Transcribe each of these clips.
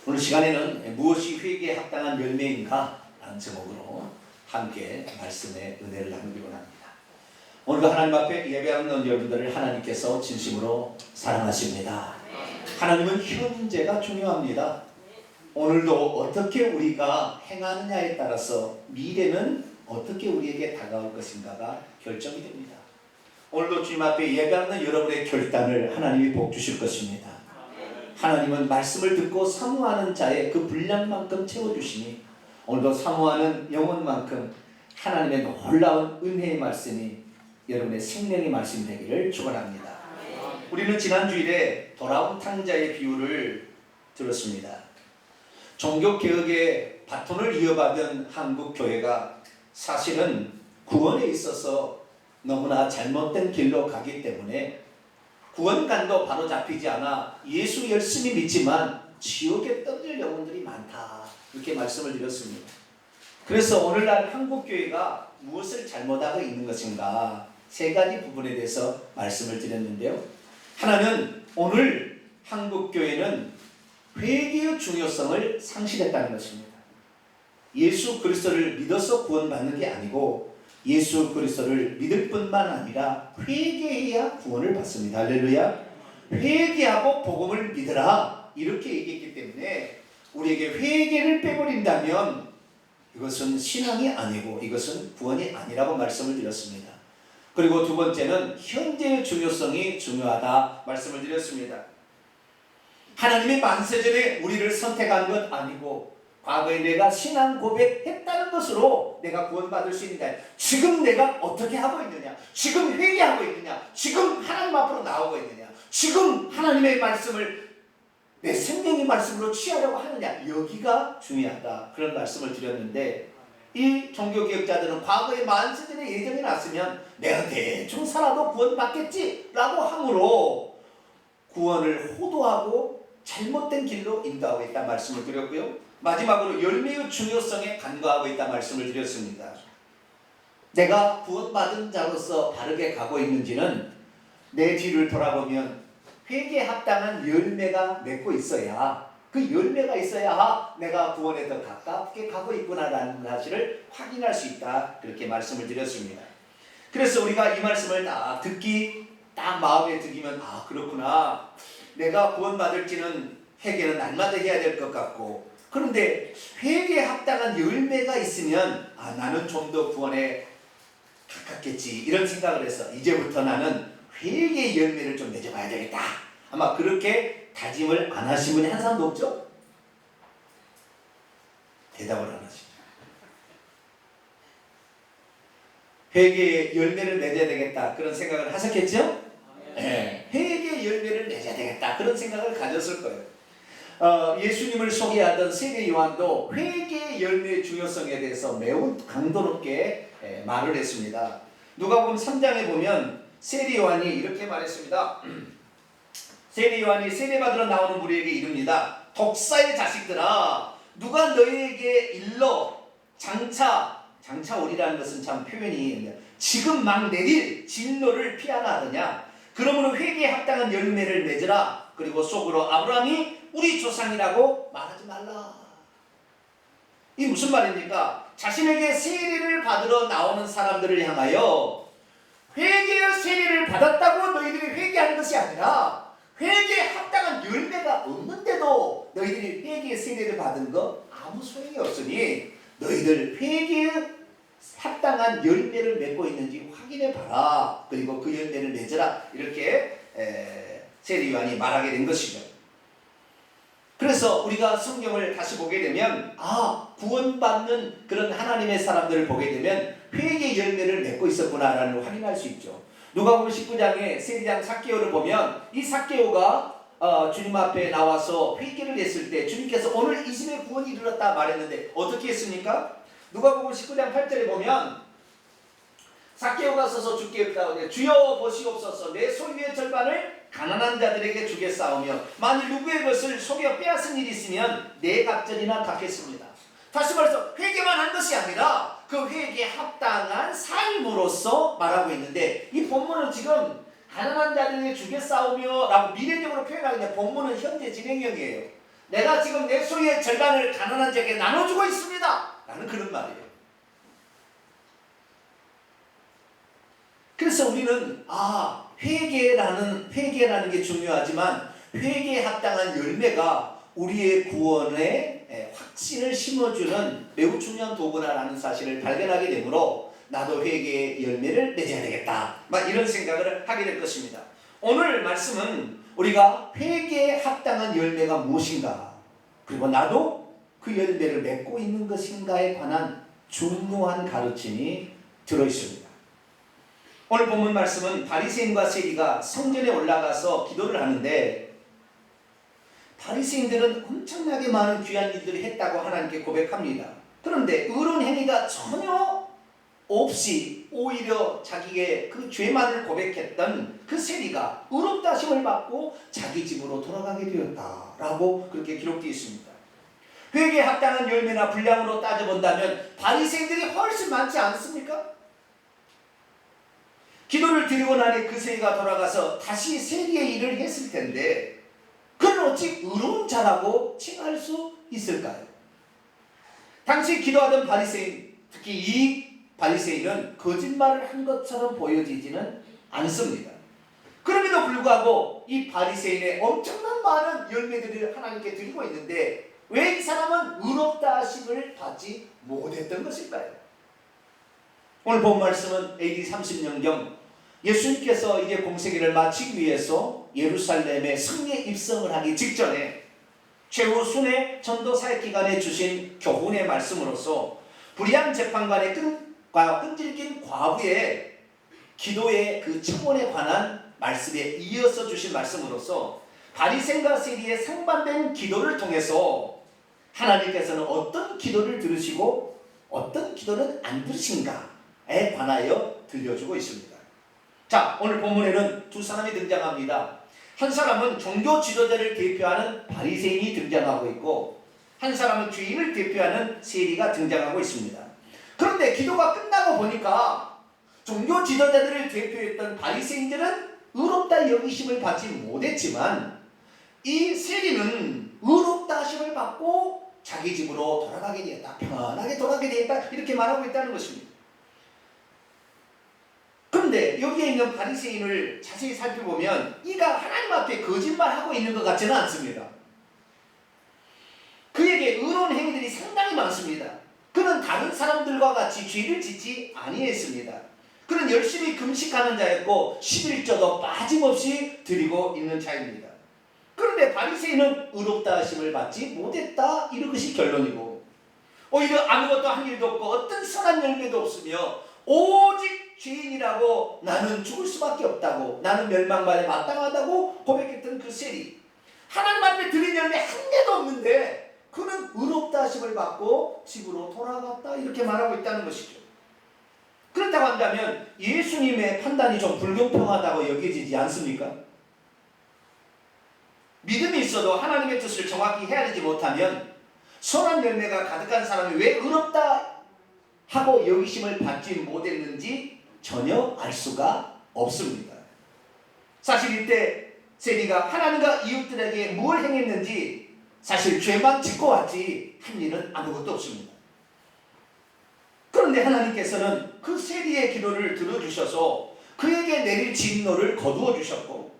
오늘 시간에는 무엇이 회개에 합당한 열매인가? 라는 제목으로 함께 말씀의 은혜를 나누기 원합니다. 오늘도 하나님 앞에 예배하는 여러분들을 하나님께서 진심으로 사랑하십니다. 하나님은 현재가 중요합니다. 오늘도 어떻게 우리가 행하느냐에 따라서 미래는 어떻게 우리에게 다가올 것인가가 결정이 됩니다. 오늘도 주님 앞에 예배하는 여러분의 결단을 하나님이 복 주실 것입니다. 하나님은 말씀을 듣고 사모하는 자의 그 분량만큼 채워주시니 오늘도 사모하는 영혼만큼 하나님의 놀라운 은혜의 말씀이 여러분의 생명의 말씀이 되기를 축원합니다. 우리는 지난 주일에 돌아온 탕자의 비유를 들었습니다. 종교개혁의 바톤을 이어받은 한국 교회가 사실은 구원에 있어서 너무나 잘못된 길로 가기 때문에 구원관도 바로 잡히지 않아 예수 열심히 믿지만 지옥에 떨어질 영혼들이 많다, 이렇게 말씀을 드렸습니다. 그래서 오늘날 한국교회가 무엇을 잘못하고 있는 것인가, 세 가지 부분에 대해서 말씀을 드렸는데요. 하나는 오늘 한국교회는 회개의 중요성을 상실했다는 것입니다. 예수 그리스도를 믿어서 구원받는 게 아니고 예수 그리스도를 믿을 뿐만 아니라 회개해야 구원을 받습니다. 할렐루야. 회개하고 복음을 믿으라, 이렇게 얘기했기 때문에 우리에게 회개를 빼버린다면 이것은 신앙이 아니고 이것은 구원이 아니라고 말씀을 드렸습니다. 그리고 두 번째는 현재의 중요성이 중요하다 말씀을 드렸습니다. 하나님이 만세전에 우리를 선택한 것 아니고 과거에 내가 신앙 고백했다는 것으로 내가 구원받을 수 있느냐, 지금 내가 어떻게 하고 있느냐, 지금 회개하고 있느냐, 지금 하나님 앞으로 나오고 있느냐, 지금 하나님의 말씀을 내 생명의 말씀으로 취하려고 하느냐, 여기가 중요하다, 그런 말씀을 드렸는데, 이 종교개혁자들은 과거에 만세전에 예정이 났으면 내가 대충 살아도 구원받겠지 라고 함으로 구원을 호도하고 잘못된 길로 인도하고 있다 말씀을 드렸고요. 마지막으로 열매의 중요성에 간과하고 있다 말씀을 드렸습니다. 내가 구원받은 자로서 바르게 가고 있는지는 내 뒤를 돌아보면 회개에 합당한 열매가 맺고 있어야, 그 열매가 있어야 내가 구원에 더 가깝게 가고 있구나라는 사실을 확인할 수 있다, 그렇게 말씀을 드렸습니다. 그래서 우리가 이 말씀을 딱 마음에 들기면 그렇구나, 내가 구원받을지는 회개는 날마다 해야 될 것 같고, 그런데 회개에 합당한 열매가 있으면 나는 좀 더 구원에 가깝겠지, 이런 생각을 해서 이제부터 나는 회개의 열매를 좀 맺어봐야 되겠다, 아마 그렇게 다짐을 안 하신 분이 한 사람도 없죠? 대답을 안 하시죠. 회개의 열매를 맺어야 되겠다, 그런 생각을 하셨겠죠? 네. 회개의 열매를 맺어야 되겠다, 그런 생각을 가졌을 거예요. 예수님을 소개하던 세례 요한도 회개의 열매의 중요성에 대해서 매우 강도 높게 말을 했습니다. 누가복음 3장에 보면 세례 요한이 이렇게 말했습니다. 세례 요한이 세례받으러 나오는 무리에게 이릅니다. 독사의 자식들아, 누가 너희에게 일러 장차 오리라는 것은 참 표현이 지금 막 내릴 진노를 피하나 하느냐. 그러므로 회개에 합당한 열매를 맺으라. 그리고 속으로 아브라함이 우리 조상이라고 말하지 말라. 이 무슨 말입니까? 자신에게 세례를 받으러 나오는 사람들을 향하여 회개의 세례를 받았다고 너희들이 회개하는 것이 아니라 회개에 합당한 열매가 없는데도 너희들이 회개의 세례를 받은 거 아무 소용이 없으니 너희들 회개에 합당한 열매를 맺고 있는지 확인해 봐라. 그리고 그 열매를 맺으라. 이렇게 세례 요한이 말하게 된 것이죠. 그래서 우리가 성경을 다시 보게 되면 구원받는 그런 하나님의 사람들을 보게 되면 회개의 열매를 맺고 있었구나라는 걸 확인할 수 있죠. 누가복음 19장에 세리장 삭개오를 보면 이 삭개오가 주님 앞에 나와서 회개를 했을 때 주님께서 오늘 이 집에 구원이 이르렀다 말했는데 어떻게 했습니까? 누가복음 19장 8절에 보면 삭개오가 서서 주께 묻다 주여 보시옵소서, 내 소유의 절반을 가난한 자들에게 주겠사오며 만일 누구의 것을 속여 빼앗은 일이 있으면 내 갑절이나 갚겠습니다. 다시 말해서 회개만 한 것이 아니라 그 회개에 합당한 삶으로서 말하고 있는데, 이 본문은 지금 가난한 자들에게 주겠사오며 라고 미래적으로 표현하는데 본문은 현재 진행형이에요. 내가 지금 내 소유의 절반을 가난한 자에게 나눠주고 있습니다. 라는 그런 말이에요. 그래서 우리는 회개라는 게 중요하지만 회개에 합당한 열매가 우리의 구원에 확신을 심어주는 매우 중요한 도구라는 사실을 발견하게 되므로 나도 회개의 열매를 맺어야 되겠다. 이런 생각을 하게 될 것입니다. 오늘 말씀은 우리가 회개에 합당한 열매가 무엇인가, 그리고 나도 그 열매를 맺고 있는 것인가에 관한 중요한 가르침이 들어있습니다. 오늘 본문 말씀은 바리새인과 세리가 성전에 올라가서 기도를 하는데, 바리새인들은 엄청나게 많은 귀한 일들을 했다고 하나님께 고백합니다. 그런데 의로운 행위가 전혀 없이 오히려 자기의 그 죄만을 고백했던 그 세리가 의롭다 하심을 받고 자기 집으로 돌아가게 되었다라고 그렇게 기록되어 있습니다. 회개에 합당한 열매나 분량으로 따져본다면 바리새인들이 훨씬 많지 않습니까? 기도를 드리고 나니 그 세리가 돌아가서 다시 세리의 일을 했을 텐데 그는 어찌 의로운 자라고 칭할 수 있을까요? 당시 기도하던 바리새인, 특히 이 바리새인은 거짓말을 한 것처럼 보여지지는 않습니다. 그럼에도 불구하고 이 바리새인의 엄청난 많은 열매들을 하나님께 드리고 있는데 왜 이 사람은 의롭다 하심을 받지 못했던 것일까요? 오늘 본 말씀은 AD 30년경 예수님께서 이제 공생애를 마치기 위해서 예루살렘에 승리에 입성을 하기 직전에 최후 순회 전도 사역 기간에 주신 교훈의 말씀으로서 불의한 재판관의 끈질긴 과부의 기도의 그 청원에 관한 말씀에 이어서 주신 말씀으로서 바리새인과 세리의 상반된 기도를 통해서 하나님께서는 어떤 기도를 들으시고 어떤 기도는 안 들으신가에 관하여 들려주고 있습니다. 자, 오늘 본문에는 두 사람이 등장합니다. 한 사람은 종교 지도자를 대표하는 바리새인이 등장하고 있고 한 사람은 죄인을 대표하는 세리가 등장하고 있습니다. 그런데 기도가 끝나고 보니까 종교 지도자들을 대표했던 바리새인들은 의롭다 여기심을 받지 못했지만 이 세리는 의롭다 하심을 받고 자기 집으로 돌아가게 되었다, 편안하게 돌아가게 되었다, 이렇게 말하고 있다는 것입니다. 그런데 여기에 있는 바리새인을 자세히 살펴보면 이가 하나님 앞에 거짓말하고 있는 것 같지는 않습니다. 그에게 의로운 행위들이 상당히 많습니다. 그는 다른 사람들과 같이 죄를 짓지 아니했습니다. 그는 열심히 금식하는 자였고 11조도 빠짐없이 드리고 있는 자입니다. 그런데 바리새인은 의롭다 하심을 받지 못했다, 이런 것이 결론이고 오히려 아무것도 한 일도 없고 어떤 선한 열매도 없으며 오직 죄인이라고 나는 죽을 수밖에 없다고, 나는 멸망만에 마땅하다고 고백했던 그 세리, 하나님 앞에 드린 열매 한 개도 없는데 그는 의롭다 하심을 받고 집으로 돌아갔다, 이렇게 말하고 있다는 것이죠. 그렇다고 한다면 예수님의 판단이 좀 불공평하다고 여겨지지 않습니까? 믿음이 있어도 하나님의 뜻을 정확히 헤아리지 못하면 선한 열매가 가득한 사람이 왜 의롭다 하고 여기심을 받지 못했는지 전혀 알 수가 없습니다. 사실 이때 세리가 하나님과 이웃들에게 뭘 행했는지 사실 죄만 짓고 왔지 한 일은 아무것도 없습니다. 그런데 하나님께서는 그 세리의 기도를 들어주셔서 그에게 내릴 진노를 거두어 주셨고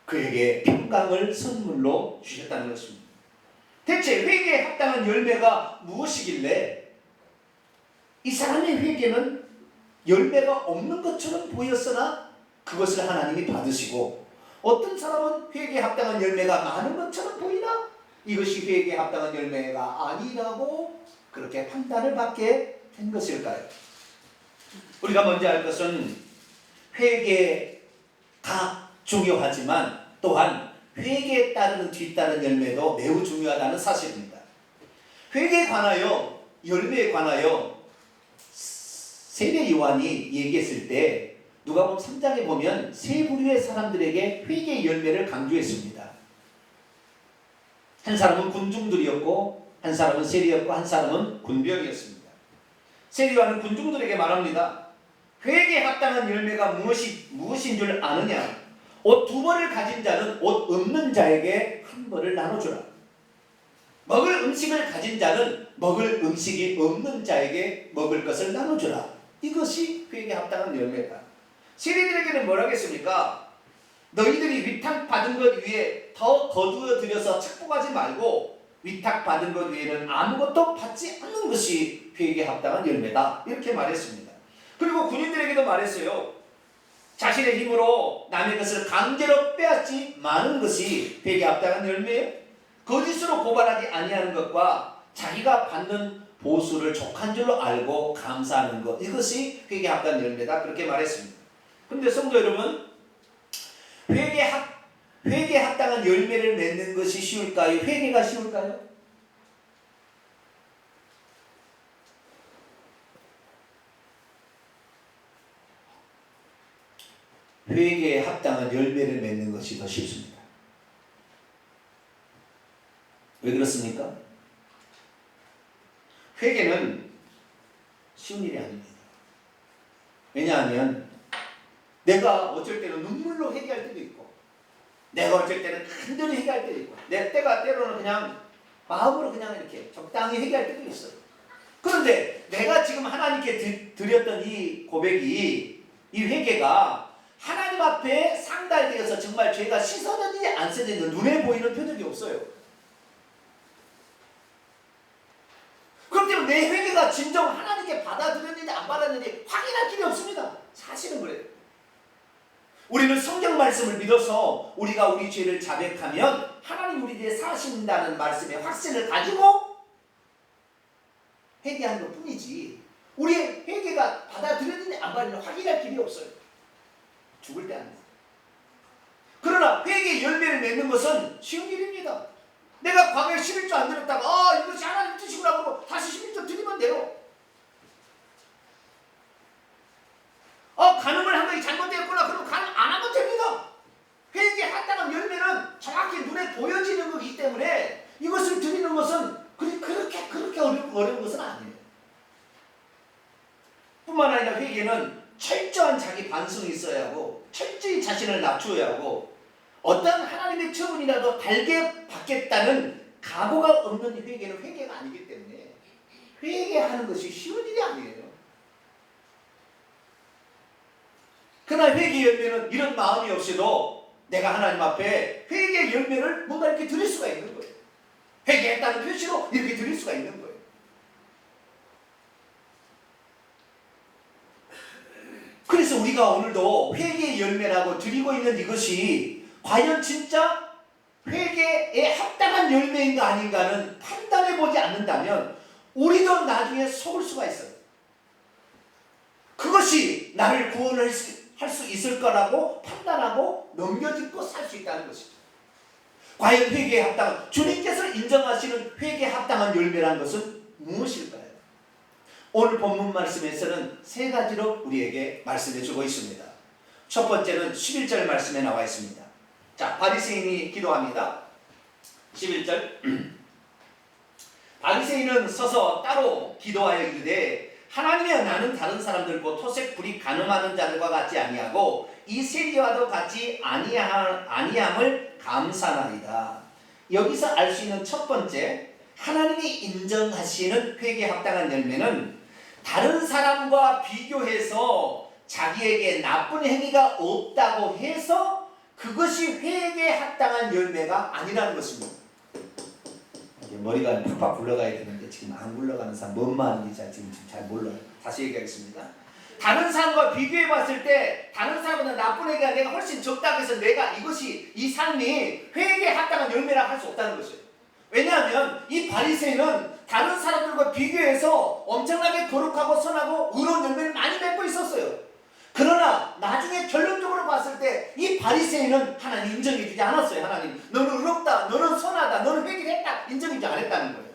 그에게 평강을 선물로 주셨다는 것입니다. 대체 회개에 합당한 열매가 무엇이길래 이 사람의 회개는 열매가 없는 것처럼 보였으나 그것을 하나님이 받으시고 어떤 사람은 회개에 합당한 열매가 많은 것처럼 보이나 이것이 회개에 합당한 열매가 아니라고 그렇게 판단을 받게 된 것일까요? 우리가 먼저 알 것은 회개가 중요하지만 또한 회개에 따르는 뒤따른 열매도 매우 중요하다는 사실입니다. 회개에 관하여, 열매에 관하여 세례 요한이 얘기했을 때 누가복음 3장에 보면 세 부류의 사람들에게 회개의 열매를 강조했습니다. 한 사람은 군중들이었고 한 사람은 세리였고 한 사람은 군병이었습니다. 세례 요한은 군중들에게 말합니다. 회개에 합당한 열매가 무엇인 줄 아느냐? 옷 2벌을 가진 자는 옷 없는 자에게 1벌을 나눠주라. 먹을 음식을 가진 자는 먹을 음식이 없는 자에게 먹을 것을 나눠주라. 이것이 회개에 합당한 열매다. 세리들에게는 뭐라 했습니까? 너희들이 위탁받은 것 위에 더 거두어 들여서 착복하지 말고 위탁받은 것 위에는 아무것도 받지 않는 것이 회개에 합당한 열매다. 이렇게 말했습니다. 그리고 군인들에게도 말했어요. 자신의 힘으로 남의 것을 강제로 빼앗지 마는 것이 회개에 합당한 열매예요. 거짓으로 고발하지 아니하는 것과 자기가 받는 보수를 족한 줄로 알고 감사하는 것, 이것이 회개에 합당한 열매다. 그렇게 말했습니다. 그런데 성도 여러분, 회개에 합당한 열매를 맺는 것이 쉬울까요? 회개가 쉬울까요? 회개에 합당한 열매를 맺는 것이 더 쉽습니다. 왜 그렇습니까? 회개는 쉬운 일이 아닙니다. 왜냐하면 내가 어쩔 때는 눈물로 회개할 때도 있고, 내가 어쩔 때는 간절히 회개할 때도 있고, 때로는 그냥 마음으로 그냥 이렇게 적당히 회개할 때도 있어요. 그런데 내가 지금 하나님께 드렸던 이 고백이, 이 회개가 하나님 앞에 상달되어서 정말 죄가 씻어졌는지 안 씻어졌는지 눈에 보이는 표적이 없어요. 그렇기 때문에 내 회개가 진정 하나님께 받아들였는지 안 받았는지 확인할 길이 없습니다. 사실은 그래요. 우리는 성경 말씀을 믿어서 우리가 우리 죄를 자백하면 하나님 우리 죄에 사하신다는 말씀의 확신을 가지고 회개하는 것 뿐이지, 우리의 회개가 받아들였는지 안 받았는지 확인할 길이 없어요. 죽을 때 아닙니다. 그러나 회개의 열매를 맺는 것은 쉬운 일입니다. 내가 광야에 11조 안 드렸다가 이것이 하나님 뜻이구나 그러고 다시 11조 드리면 돼요. 간음을 한 것이 잘못되었구나 그러면 간음 안 하면 됩니다. 회개에 합당한 열매는 정확히 눈에 보여지는 것이기 때문에 이것을 드리는 것은 그렇게 어려운 것은 아니에요. 뿐만 아니라 회개는 철저한 자기 반성이 있어야 하고, 철저히 자신을 낮추어야 하고, 어떤 하나님의 처분이라도 달게 받겠다는 각오가 없는 회개는 회개가 아니기 때문에 회개하는 것이 쉬운 일이 아니에요. 그러나 회개의 열매는 이런 마음이 없이도 내가 하나님 앞에 회개의 열매를 뭔가 이렇게 드릴 수가 있는 거예요. 회개했다는 표시로 이렇게 드릴 수가 있는 거예요. 그래서 우리가 오늘도 회개의 열매라고 드리고 있는 이것이 과연 진짜 회개에 합당한 열매인가 아닌가는 판단해보지 않는다면 우리도 나중에 속을 수가 있어요. 그것이 나를 구원할 수 있을 거라고 판단하고 넘겨짚고 살 수 있다는 것이죠. 과연 회개에 합당한, 주님께서 인정하시는 회개에 합당한 열매라는 것은 무엇일까요? 오늘 본문 말씀에서는 세 가지로 우리에게 말씀해 주고 있습니다. 첫 번째는 11절 말씀에 나와 있습니다. 자, 바리새인이 기도합니다. 11절 바리새인은 서서 따로 기도하여 이르되 하나님이여, 나는 다른 사람들과 토색 불이 간음하는 자들과 같지 아니하고 이 세리와도 같이 아니함을 감사하나이다. 여기서 알 수 있는 첫 번째, 하나님이 인정하시는 회개에 합당한 열매는 다른 사람과 비교해서 자기에게 나쁜 행위가 없다고 해서 그것이 회개에 합당한 열매가 아니라는 것입니다. 머리가 팍팍 굴러가야 되는데 지금 안 굴러가는 사람 뭔 말인지 지금 잘 몰라요. 다시 얘기하겠습니다. 다른 사람과 비교해 봤을 때 다른 사람보다 나쁜 행위가 내가 훨씬 적다고 해서 내가 이 삶이 회개에 합당한 열매라고 할 수 없다는 것이에요. 왜냐하면 이 바리새인은 다른 사람들과 비교해서 엄청나게 거룩하고 선하고 의로운 열매를 많이 맺고 있었어요. 그러나 나중에 결론적으로 봤을 때 이 바리새인은 하나님 인정해 주지 않았어요. 하나님, 너는 의롭다, 너는 선하다, 너는 회개를 했다, 인정하지 않았다는 거예요.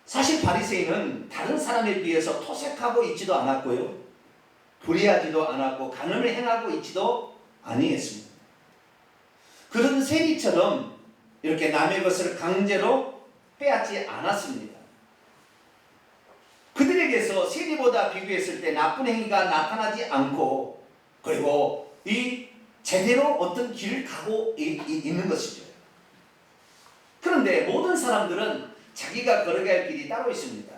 사실 바리새인은 다른 사람에 비해서 토색하고 있지도 않았고요, 불의하지도 않았고 간음을 행하고 있지도 아니했습니다. 그런 세리처럼 이렇게 남의 것을 강제로 빼앗지 않았습니다. 그들에게서 세리보다 비교했을 때 나쁜 행위가 나타나지 않고, 그리고 이 제대로 어떤 길을 가고 있는 것이죠. 그런데 모든 사람들은 자기가 걸어갈 길이 따로 있습니다.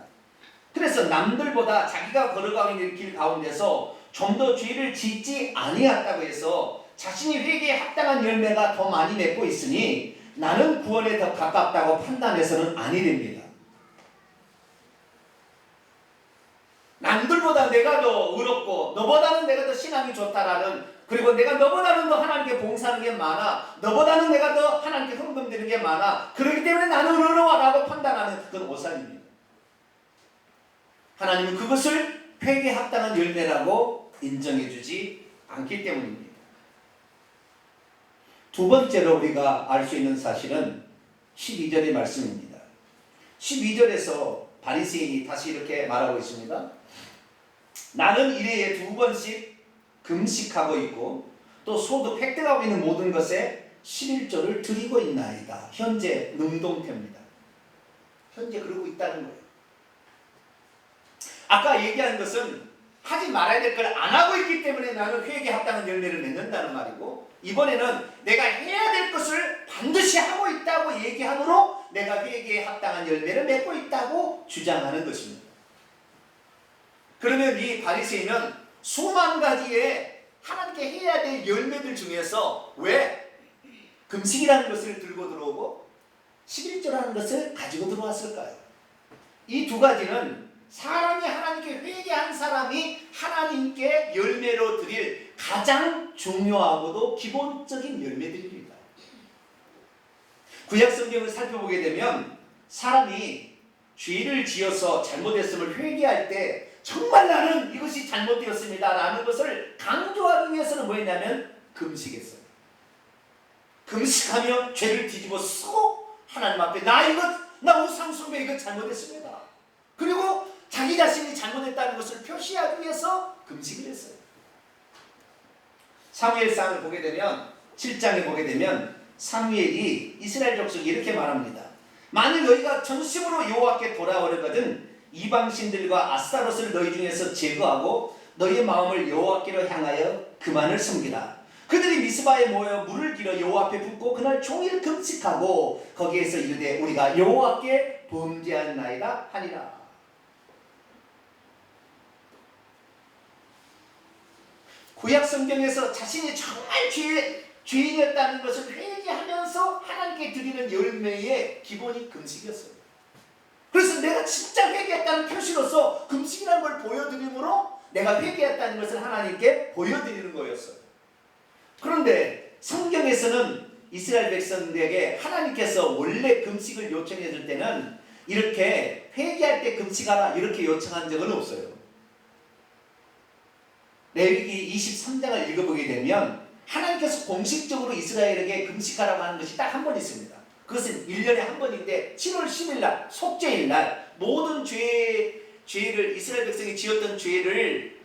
그래서 남들보다 자기가 걸어가고 있는 길 가운데서 좀 더 죄를 짓지 아니했다고 해서 자신이 회개에 합당한 열매가 더 많이 맺고 있으니 나는 구원에 더 가깝다고 판단해서는 아니 됩니다. 남들보다 내가 더 의롭고 너보다는 내가 더 신앙이 좋다라는, 그리고 내가 너보다는 더 하나님께 봉사하는 게 많아, 너보다는 내가 더 하나님께 헌금 드리는 게 많아, 그렇기 때문에 나는 의로워라고 판단하는 그건 오산입니다. 하나님은 그것을 회개에 합당한 열매라고 인정해 주지 않기 때문입니다. 두 번째로 우리가 알 수 있는 사실은 12절의 말씀입니다. 12절에서 바리새인이 다시 이렇게 말하고 있습니다. 나는 일해에 2번씩 금식하고 있고 또 소득 획득하고 있는 모든 것에 11조를 드리고 있나이다. 현재 능동태입니다. 현재 그러고 있다는 거예요. 아까 얘기한 것은 하지 말아야 될 걸 안 하고 있기 때문에 나는 회개에 합당한 열매를 맺는다는 말이고, 이번에는 내가 해야 될 것을 반드시 하고 있다고 얘기함으로 내가 회개에 합당한 열매를 맺고 있다고 주장하는 것입니다. 그러면 이 바리새인은 수만 가지의 하나님께 해야 될 열매들 중에서 왜 금식이라는 것을 들고 들어오고 11조라는 것을 가지고 들어왔을까요? 이 두 가지는 사람이 하나님께 회개한 사람이 하나님께 열매로 드릴 가장 중요하고도 기본적인 열매들입니다. 구약 성경을 살펴보게 되면 사람이 죄를 지어서 잘못했음을 회개할 때 정말 나는 이것이 잘못되었습니다 라는 것을 강조하기 위해서는 뭐였냐면 금식했어요. 금식하며 죄를 뒤집어 쓰고 하나님 앞에 나 우상숭배 이거 잘못했습니다. 그리고 자기 자신이 잘못했다는 것을 표시하기 위해서 금식을 했어요. 사무엘상을 보게 되면 7장에 보게 되면 사무엘이 이스라엘 족속이 이렇게 말합니다. 만일 너희가 전심으로 여호와께 돌아오려거든 이방신들과 아스타롯을 너희 중에서 제거하고 너희의 마음을 여호와께로 향하여 그만을 섬기라. 그들이 미스바에 모여 물을 길어 여호와 앞에 붓고 그날 종일 금식하고 거기에서 이르되 우리가 여호와께 범죄하나이다 하니라. 구약 성경에서 자신이 정말 죄인이었다는 것을 회개하면서 하나님께 드리는 열매의 기본이 금식이었어요. 그래서 내가 진짜 회개했다는 표시로서 금식이라는 걸 보여드림으로 내가 회개했다는 것을 하나님께 보여드리는 거였어요. 그런데 성경에서는 이스라엘 백성들에게 하나님께서 원래 금식을 요청해 줄 때는 이렇게 회개할 때 금식하라 이렇게 요청한 적은 없어요. 레위기 23장을 읽어보게 되면 하나님께서 공식적으로 이스라엘에게 금식하라고 하는 것이 딱 한 번 있습니다. 그것은 1년에 한 번인데 7월 10일 날 속죄일 날 모든 죄를 이스라엘 백성이 지었던 죄를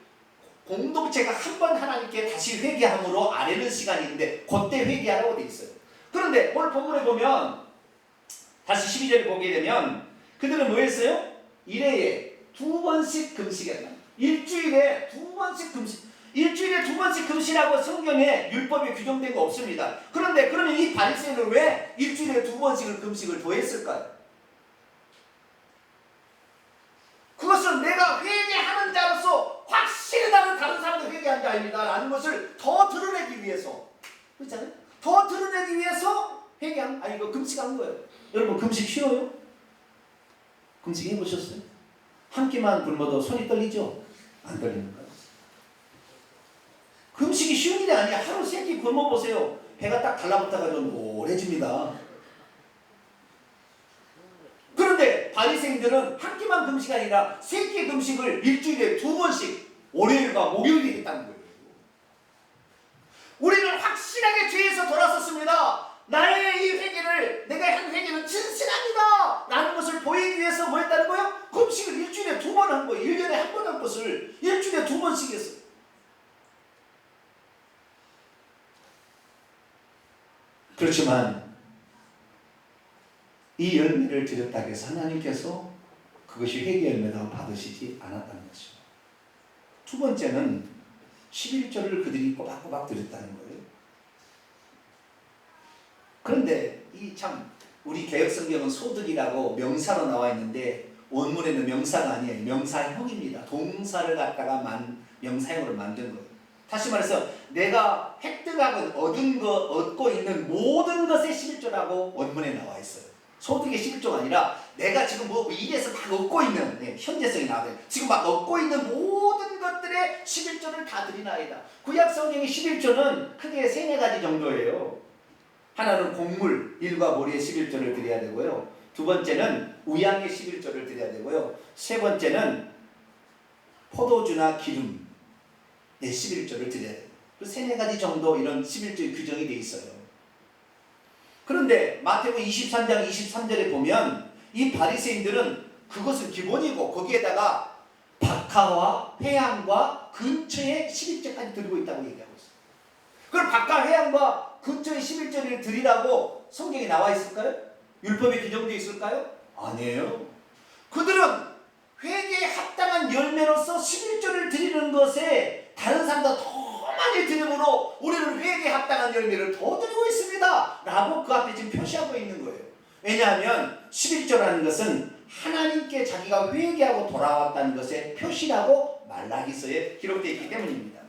공동체가 한 번 하나님께 다시 회개함으로 아뢰는 시간이 있는데 그때 회개하라고 되어 있어요. 그런데 오늘 본문에 보면 다시 12절에 보게 되면 그들은 뭐 했어요? 1회에 2번씩 금식했다. 일주일에 2번씩 금식. 일주일에 2번씩 금식이라고 성경에 율법에 규정된 거 없습니다. 그런데 그러면 이 바리새인은 왜 일주일에 2번씩을 금식을 더 했을까요? 그것은 내가 회개하는 자로서 확실히 나는 다른 사람도 회개한 자입니다 라는 것을 더 드러내기 위해서, 그렇잖아요? 더 드러내기 위해서 이거 금식한 거예요. 여러분 금식 쉬워요? 금식 해보셨어요? 한 끼만 굶어도 손이 떨리죠? 안 떨리는 거예요. 금식이 쉬운 일이 아니야. 하루 3끼 굶어보세요. 배가 딱 달라붙어가지고 오래집니다. 그런데 바리새인들은 한 끼만 금식이 아니라 3끼 금식을 일주일에 2번씩 월요일과 목요일에 했다는 거예요. 우리는 확실하게 죄에서 돌아섰습니다. 나의 이 회개를, 내가 한 회개는 진실합니다 라는 것을 보이기 위해서 뭐 했다는 거예요? 금식을 일주일에 2번 한 거예요. 1년에 한 번 한 것을 일주일에 2번씩 했어요. 그렇지만 이 열매를 드렸다고 해서 하나님께서 그것이 회개 열매라고 받으시지 않았다는 것이죠. 두 번째는 11조를 그들이 꼬박꼬박 드렸다는 거예요. 그런데 이 참 우리 개혁성경은 소득이라고 명사로 나와 있는데 원문에는 명사가 아니에요. 명사형입니다. 동사를 갖다가 명사형으로 만든 거예요. 다시 말해서 내가 획득하고 얻고 있는 모든 것의 11조라고 원문에 나와 있어요. 소득의 11조가 아니라 내가 지금 뭐 일에서 막 얻고 있는 현재성이 나와요. 지금 막 얻고 있는 모든 것들의 11조를 다 드리나이다. 구약 성경의 11조는 크게 3-4가지 정도예요. 하나는 곡물, 일과 모리의 11조를 드려야 되고요. 두 번째는 우양의 11조를 드려야 되고요. 세 번째는 포도주나 기름의 11조를 드려야 돼요. 그 3-4가지 정도 이런 11조의 규정이 되어 있어요. 그런데 마태복음 23장 23절에 보면 이 바리새인들은 그것은 기본이고 거기에다가 박하와 회향과 근처의 11조까지 드리고 있다고 얘기하고 있어요. 그럼 박하, 회향과 근처의 11조를 드리라고 성경에 나와 있을까요? 율법에 규정되어 있을까요? 아니에요. 그들은 회개에 합당한 열매로서 11조를 드리는 것에 다른 사람보다 더 많이 드림으로 우리는 회개에 합당한 열매를 더 드리고 있습니다 라고 그 앞에 지금 표시하고 있는 거예요. 왜냐하면 11조라는 것은 하나님께 자기가 회개하고 돌아왔다는 것의 표시라고 말라기서에 기록되어 있기 때문입니다.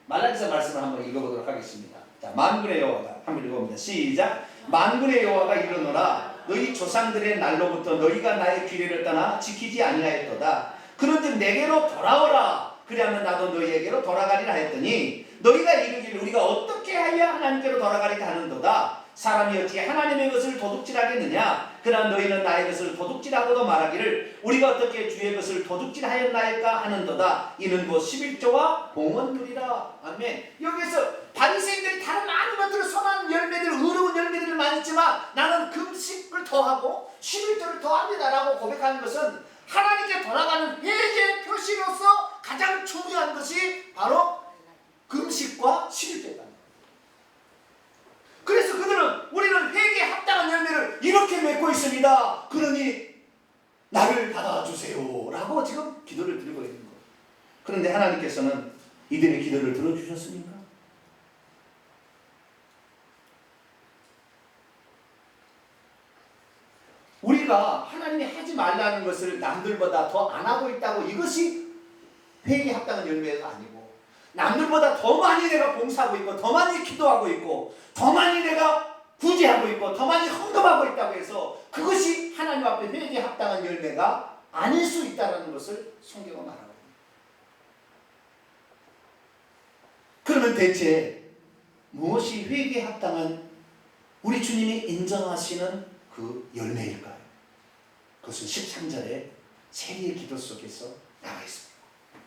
말라기서 말씀을 한번 읽어보도록 하겠습니다. 자, 만군의 여호와가 한번 읽어봅니다. 시작. 만군의 여호와가 이르노라 너희 조상들의 날로부터 너희가 나의 규례를 떠나 지키지 아니하였도다. 그런즉 내게로 돌아오라. 그리하면 나도 너희에게로 돌아가리라 했더니 너희가 이르기를 우리가 어떻게 하여 하나님께로 돌아가리까 하는도다. 사람이 어찌 하나님의 것을 도둑질하겠느냐. 그러나 너희는 나의 것을 도둑질하고도 말하기를 우리가 어떻게 주의 것을 도둑질하였나이까 하는도다. 이는 곧 11조와 봉헌들이라. 아멘. 여기서 바리새인들이 다른 많은 것들을 선한 열매들, 의로운 열매들을 많이 있지만 나는 금식을 더하고 11조를 더합니다 라고 고백하는 것은 하나님께 돌아가는 회개의 표시로서 가장 중요한 것이 바로 금식과 11조다. 그래서 그들은 우리는 회개에 합당한 열매를 이렇게 맺고 있습니다. 그러니 나를 받아주세요 라고 지금 기도를 드리고 있는 거예요. 그런데 하나님께서는 이들의 기도를 들어주셨습니까? 우리가 하나님이 하지 말라는 것을 남들보다 더 안 하고 있다고 이것이 회개에 합당한 열매가 아니고 남들보다 더 많이 내가 봉사하고 있고 더 많이 기도하고 있고 더 많이 내가 구제하고 있고 더 많이 헌금하고 있다고 해서 그것이 하나님 앞에 회개에 합당한 열매가 아닐 수 있다는 것을 성경은 말하고 있습니다. 그러면 대체 무엇이 회개에 합당한 우리 주님이 인정하시는 그 열매일까요? 그것은 13절의 세리의 기도 속에서 나와 있습니다.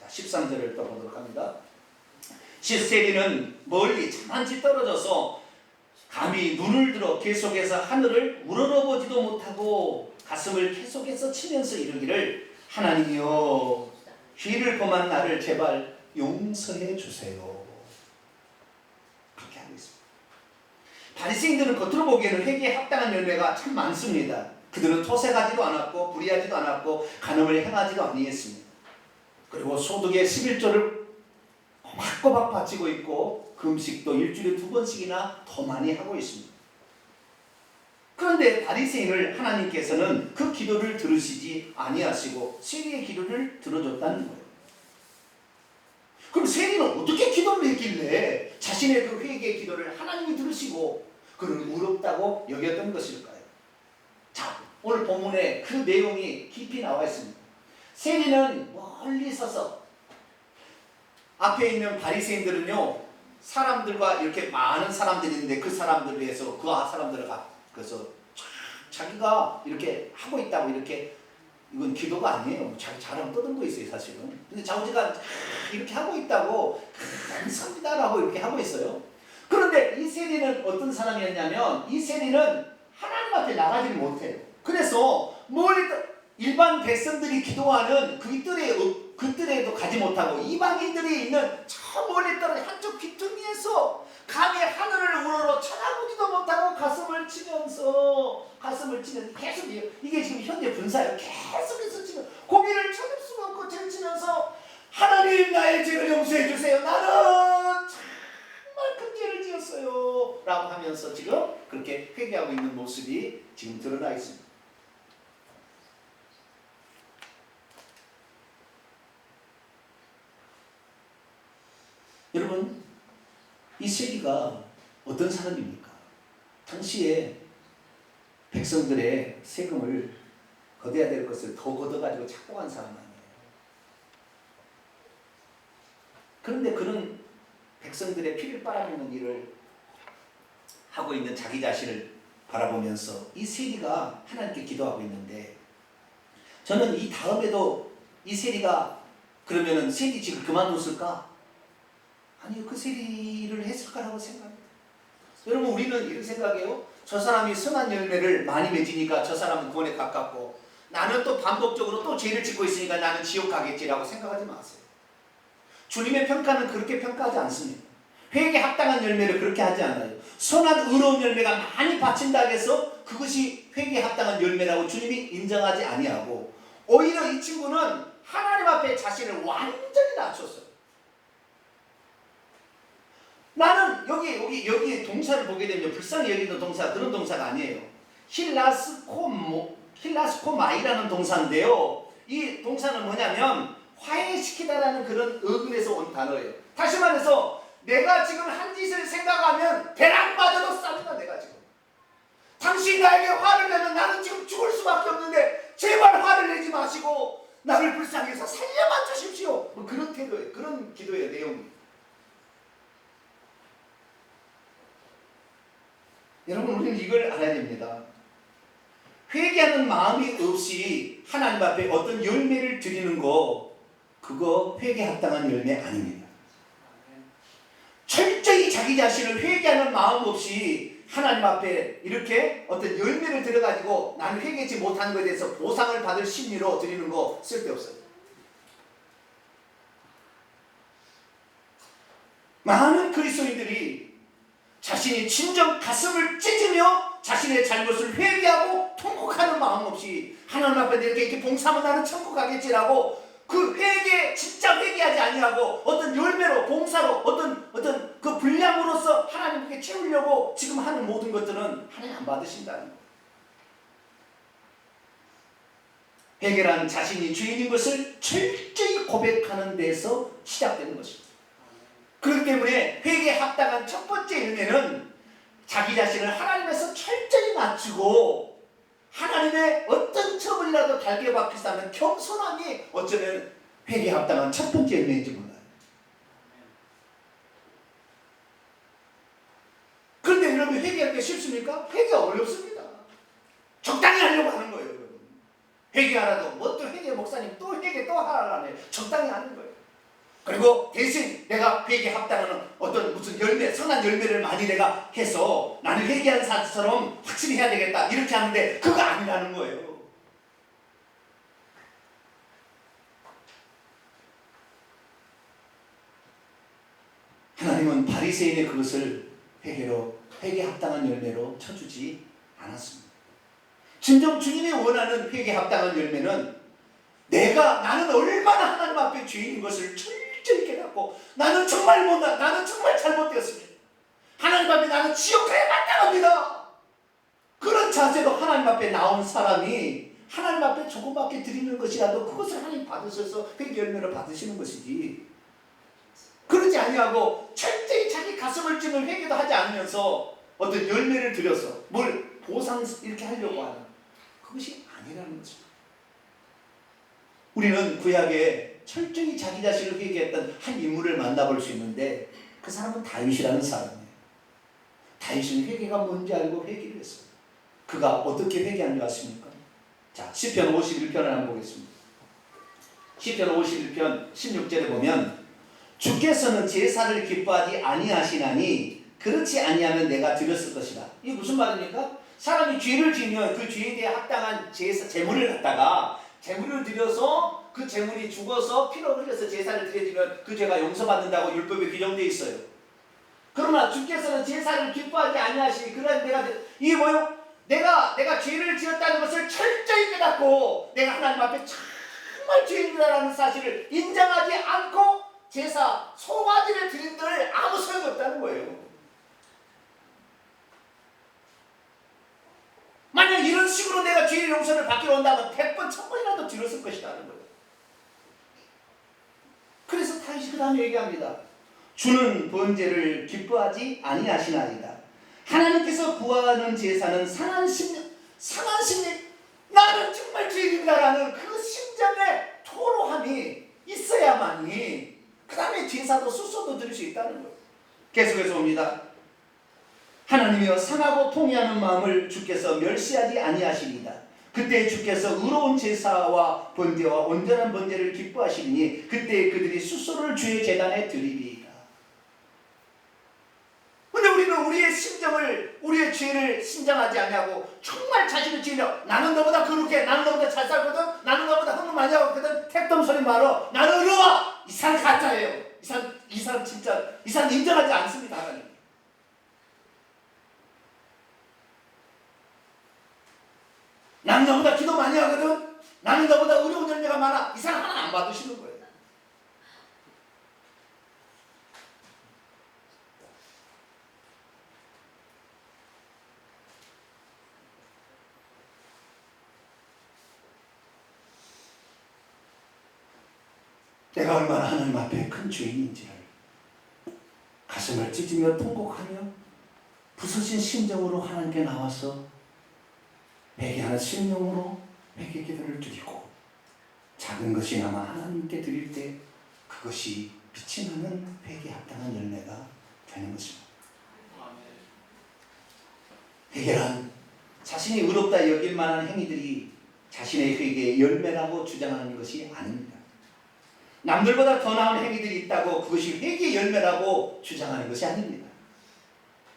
자, 13절을 또 보도록 합니다. 세리는 멀리 자만치 떨어져서 감히 눈을 들어 계속해서 하늘을 우러러보지도 못하고 가슴을 계속해서 치면서 이르기를 하나님이여 죄를 범한 나를 제발 용서해 주세요. 그렇게 하고 있습니다. 바리새인들은 겉으로 보기에는 회개에 합당한 열매가 참 많습니다. 그들은 토색하지도 않았고 불의하지도 않았고 간음을 행하지도 아니했습니다. 그리고 소득의 11조를 꼬박꼬박 바치고 있고 금식도 일주일에 2번씩이나 더 많이 하고 있습니다. 그런데 바리새인을 하나님께서는 그 기도를 들으시지 아니하시고 세리의 기도를 들어줬다는 거예요. 그럼 세리는 어떻게 기도를 했길래 자신의 그 회개의 기도를 하나님이 들으시고 그를 의롭다고 여겼던 것일까요? 자, 오늘 본문에 그 내용이 깊이 나와 있습니다. 세리는 멀리 서서 앞에 있는 바리새인들은요 사람들과 이렇게 많은 사람들이 있는데 그 사람들을 위해서 그 사람들을 그래서 자기가 이렇게 하고 있다고 이렇게 이건 기도가 아니에요. 자기 자랑 떠들고 있어요 사실은. 근데 자기가 이렇게 하고 있다고 감사합니다라고 이렇게 하고 있어요. 그런데 이 세리는 어떤 사람이었냐면 이 세리는 하나님 앞에 나가지를 못해요. 그래서 멀리 일반 백성들이 기도하는 그 뜰에도 가지 못하고 이방인들이 있는 저 멀리 떨어진 한쪽 귀퉁이에서 감히 하늘을 우러러 쳐다보지도 못하고 가슴을 치면서 계속 이게 지금 현재 분사예요. 계속해서 치면 고개를 쳐들 수가 없고 치면서 하나님 나의 죄를 용서해 주세요. 나는 정말 큰 죄를 지었어요 라고 하면서 지금 그렇게 회개하고 있는 모습이 지금 드러나 있습니다. 여러분, 이 세리가 어떤 사람입니까? 당시에 백성들의 세금을 걷어야 될 것을 더 걷어가지고 착복한 사람 아니에요. 그런데 그런 백성들의 피를 빨아먹는 일을 하고 있는 자기 자신을 바라보면서 이 세리가 하나님께 기도하고 있는데, 저는 이 다음에도 이 세리가 그러면은 세리직을 그만뒀을까? 아니요, 그 세리를 했을까라고 생각합니다. 여러분, 우리는 이런 생각이에요. 저 사람이 선한 열매를 많이 맺으니까 저 사람은 구원에 가깝고, 나는 또 반복적으로 또 죄를 짓고 있으니까 나는 지옥 가겠지라고 생각하지 마세요. 주님의 평가는 그렇게 평가하지 않습니다. 회개에 합당한 열매를 그렇게 하지 않아요. 선한 의로운 열매가 많이 바친다고 해서 그것이 회개에 합당한 열매라고 주님이 인정하지 아니하고, 오히려 이 친구는 하나님 앞에 자신을 완전히 낮췄어요. 나는 여기 동사를 보게 되면 불쌍히 여기는 동사, 그런 동사가 아니에요. 힐라스코마이라는 동사인데요. 이 동사는 뭐냐면 화해시키다라는 그런 어근에서 온 단어예요. 다시 말해서 내가 지금 한 짓을 생각하면 배랑 맞아도 쌉니다. 내가 지금 당신이 나에게 화를 내면 나는 지금 죽을 수밖에 없는데 제발 화를 내지 마시고 나를 불쌍히 해서 살려만 주십시오. 뭐 그런 태도예요. 그런 기도의 내용입니다. 여러분, 우리는 이걸 알아야 됩니다. 회개하는 마음이 없이 하나님 앞에 어떤 열매를 드리는 거, 그거 회개에 합당한 열매 아닙니다. 철저히 자기 자신을 회개하는 마음 없이 하나님 앞에 이렇게 어떤 열매를 들어가지고 나는 회개하지 못한 것에 대해서 보상을 받을 심리로 드리는 거 쓸데없어요. 많은 그리스도인들이 자신이 진정 가슴을 찢으며 자신의 잘못을 회개하고 통곡하는 마음 없이 하나님 앞에 이렇게 봉사하면 나는 천국 가겠지라고 그 회개, 진짜 회개하지 아니하고 어떤 열매로, 봉사로, 어떤 그 분량으로서 하나님께 채우려고 지금 하는 모든 것들은 하나님 안 받으신다는 거예요. 회개란 자신이 주인인 것을 철저히 고백하는 데서 시작되는 것입니다. 그렇기 때문에 회개에 합당한 첫 번째 열매는 자기 자신을 하나님에서 철저히 낮추고 하나님의 어떤 처벌이라도 달게 받기 위해서 겸손함이 어쩌면 회개에 합당한 첫 번째 열매인지 몰라요. 그런데 여러분, 회개할 게 쉽습니까? 회개 어렵습니다. 적당히 하려고 하는 거예요. 여러분, 회개하라도 뭐 또 회개 목사님 또 회개 또 하라네. 적당히 하는 거예요. 그리고 대신 내가 회개에 합당하는 어떤 무슨 열매, 선한 열매를 많이 내가 해서 나는 회개한 사람처럼 확실히 해야 되겠다 이렇게 하는데 그거 아니라는 거예요. 하나님은 바리새인의 그것을 회개에 합당한 열매로 쳐주지 않았습니다. 진정 주님이 원하는 회개에 합당한 열매는 나는 얼마나 하나님 앞에 죄인인 것을 철저히 깨닫고 나는 정말 못나, 나는 정말 잘못되었습니다. 하나님 앞에 나는 지옥 가야 마땅합니다. 그런 자세로 하나님 앞에 나온 사람이 하나님 앞에 조금밖에 드리는 것이라도 그것을 하나님 받으셔서 회개 열매를 받으시는 것이지, 그러지 아니하고 철저히 자기 가슴을 찌는 회개도 하지 않으면서 어떤 열매를 드려서 뭘 보상 이렇게 하려고 하는, 그것이 아니라는 거죠. 우리는 구약에 철저히 자기 자신을 회개했던 한 인물을 만나볼 수 있는데 그 사람은 다윗이라는 사람이에요. 다윗은 회개가 뭔지 알고 회개를 했어요. 그가 어떻게 회개한 줄 아십니까? 자, 시편 51편을 한번 보겠습니다. 시편 51편 16절에 보면 주께서는 제사를 기뻐하지 아니하시나니 그렇지 아니하면 내가 드렸을 것이다. 이게 무슨 말입니까? 사람이 죄를 지으면 그 죄에 대해 합당한 제물을 갖다가 제물을 드려서 그 제물이 죽어서 피로 흘려서 제사를 드려지면 그 죄가 용서받는다고 율법에 규정되어 있어요. 그러나 주께서는 제사를 기뻐하지 아니하시니 그러나 이게 뭐요? 내가 죄를 지었다는 것을 철저히 깨닫고 내가 하나님 앞에 정말 죄인이라는 사실을 인정하지 않고 제사 소가지를 드린들 아무 소용이 없다는 거예요. 죄의 용서를 받기로 온다면 100번, 1000번이라도 들었을 것이라는 거예요. 그래서 다윗이 그 다음에 얘기합니다. 주는 번제를 기뻐하지 아니하시나이다. 하나님께서 구하는 제사는 상한 심령, 나는 정말 죄인이다라는 그 심정의 토로함이 있어야만이 그 다음에 제사도 수소도 드릴 수 있다는 거예요. 계속해서 옵니다. 하나님이여 상하고 통회하는 마음을 주께서 멸시하지 아니하시리다. 그때 주께서 의로운 제사와 번제와 온전한 번제를 기뻐하시리니 그때 그들이 수소를 주의 제단에 드리리이다. 근데 우리는 우리의 심정을, 우리의 죄를 신장하지 아니하고 정말 자신을 죄인이라고, 나는 너보다 거룩해, 나는 너보다 잘 살거든, 나는 너보다 헌금 많이 하거든, 택덤 소리 말어, 나는 의로워. 이 사람 가짜예요. 이 사람 진짜, 이 사람 인정하지 않습니다. 하나님. 나는 너보다 기도 많이 하거든, 나는 너보다 의로운 열매가 많아. 이 사람 하나 안 받으시는 거예요. 내가 얼마나 하나님 앞에 큰 죄인인지를 가슴을 찢으며 통곡하며 부서진 심정으로 하나님께 나와서 회개하는 심령으로 회개 기도를 드리고 작은 것이나마 하나님께 드릴 때 그것이 빛이 나는 회개에 합당한 열매가 되는 것입니다. 회개란 자신이 의롭다 여길 만한 행위들이 자신의 회개의 열매라고 주장하는 것이 아닙니다. 남들보다 더 나은 행위들이 있다고 그것이 회개의 열매라고 주장하는 것이 아닙니다.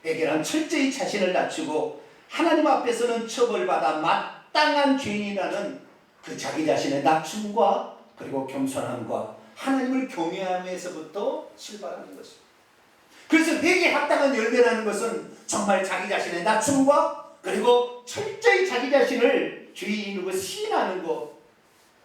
회개란 철저히 자신을 낮추고 하나님 앞에서는 처벌받아 마땅한 죄인이라는 그 자기 자신의 낮춤과 그리고 겸손함과 하나님을 경외함에서부터 출발하는 것입니다. 그래서 회개에 합당한 열매라는 것은 정말 자기 자신의 낮춤과 그리고 철저히 자기 자신을 죄인으로 시인하는 것,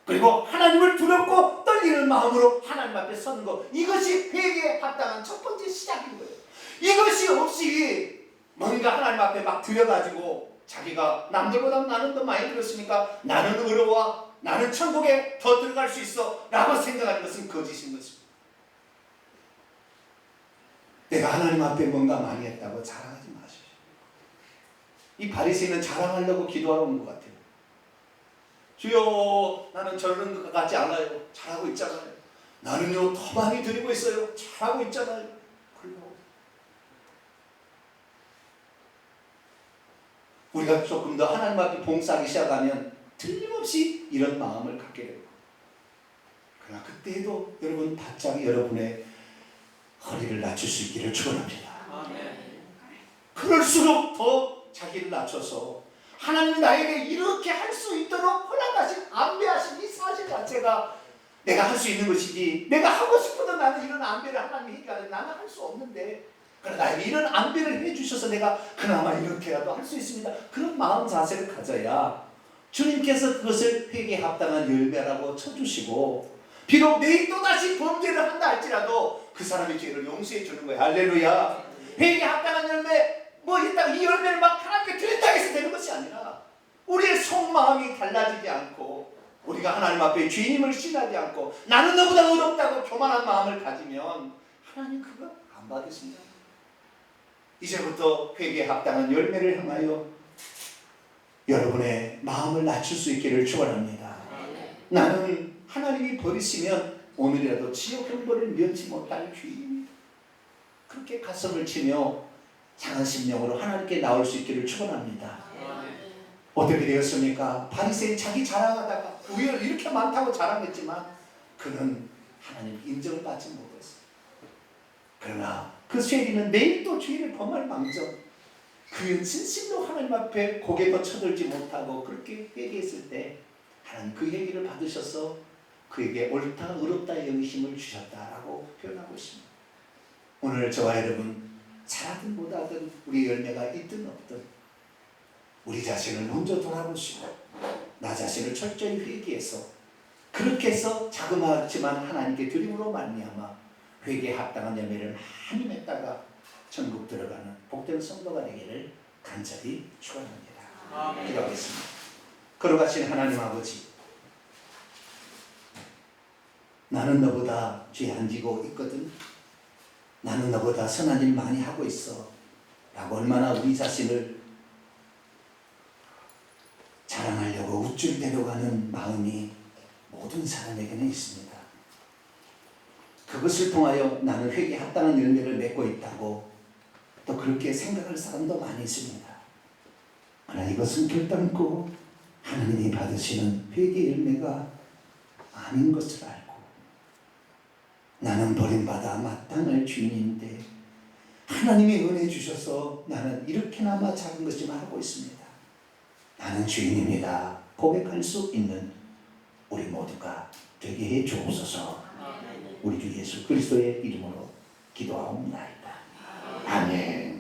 그리고 하나님을 두렵고 떨리는 마음으로 하나님 앞에 서는 것, 이것이 회개에 합당한 첫 번째 시작인 거예요. 이것이 없이 뭔가 하나님 앞에 막 들여가지고 자기가 남들보다 나는 더 많이 들었으니까 나는 의로워, 나는 천국에 더 들어갈 수 있어 라고 생각하는 것은 거짓인 것입니다. 내가 하나님 앞에 뭔가 많이 했다고 자랑하지 마십시오. 이 바리새인은 자랑하려고 기도하러 온 것 같아요. 주여, 나는 저런 것 같지 않아요. 잘하고 있잖아요. 나는요 더 많이 드리고 있어요. 잘하고 있잖아요. 그러고 우리가 조금 더 하나님 앞에 봉사하기 시작하면 틀림없이 이런 마음을 갖게 됩니다. 그러나 그때에도 여러분 바짝 여러분의 허리를 낮출 수 있기를 축원합니다. 그럴수록 더 자기를 낮춰서 하나님이 나에게 이렇게 할 수 있도록 허락하신, 안배하신 이 사실 자체가 내가 할 수 있는 것이지, 내가 하고 싶어도 나는 이런 안배를 하나님이 해결하는데 나는 할 수 없는데, 그러나 나에게 이런 안배를 해주셔서 내가 그나마 이렇게라도 할 수 있습니다. 그런 마음 자세를 가져야 주님께서 그것을 회개에 합당한 열매라고 쳐주시고, 비록 내일 또다시 범죄를 한다 할지라도 그 사람의 죄를 용서해 주는 거예요. 할렐루야. 회개에 합당한 열매, 뭐 일단 이 열매를 막 하나님께 드린다 해서 되는 것이 아니라 우리의 속마음이 달라지지 않고 우리가 하나님 앞에 죄인임을 신하지 않고 나는 너보다 의롭다고 교만한 마음을 가지면 하나님 그거 안 받으십니다. 이제부터 회개에 합당한 열매를 향하여 여러분의 마음을 낮출 수 있기를 축원합니다. 나는 하나님이 버리시면 오늘이라도 지옥 형벌을 면치 못할 죄인입니다. 그렇게 가슴을 치며 상한 심령으로 하나님께 나올 수 있기를 축원합니다. 어떻게 되었습니까? 바리새인 자기 자랑하다가 우열 이렇게 많다고 자랑했지만 그는 하나님 인정을 받지 못했어요. 그러나 그 쇠리는 내일 또 죄를 범할 망정 그는 진심으로 하나님 앞에 고개도 쳐들지 못하고 그렇게 회개했을 때 하나님 그 회개를 받으셔서 그에게 옳다 의롭다 영심을 주셨다라고 표현하고 있습니다. 오늘 저와 여러분 잘하든 못하든 우리 열매가 있든 없든 우리 자신을 먼저 돌아보시고 나 자신을 철저히 회개해서 그렇게 해서 자그마하지만 하나님께 드림으로 말미암아 회개에 합당한 열매를 많이 맺다가 천국 들어가는 복된 성도가 되기를 간절히 축원합니다. 기도하겠습니다. 걸어가신 하나님 아버지, 나는 너보다 죄 안 지고 있거든. 나는 너보다 선한 일 많이 하고 있어 라고 얼마나 우리 자신을 자랑하려고 우쭐대려고 하는 마음이 모든 사람에게는 있습니다. 그것을 통하여 나는 회개에 합당한 열매를 맺고 있다고 또 그렇게 생각할 사람도 많이 있습니다. 그러나 이것은 결단코 하나님이 받으시는 회개 열매가 아닌 것을 알고, 나는 버림받아 마땅할 주인인데 하나님이 은혜 주셔서 나는 이렇게나마 작은 것지만 하고 있습니다. 나는 주인입니다 고백할 수 있는 우리 모두가 되게 해 주옵소서. 우리 주 예수 그리스도의 이름으로 기도하옵나이다. 아멘.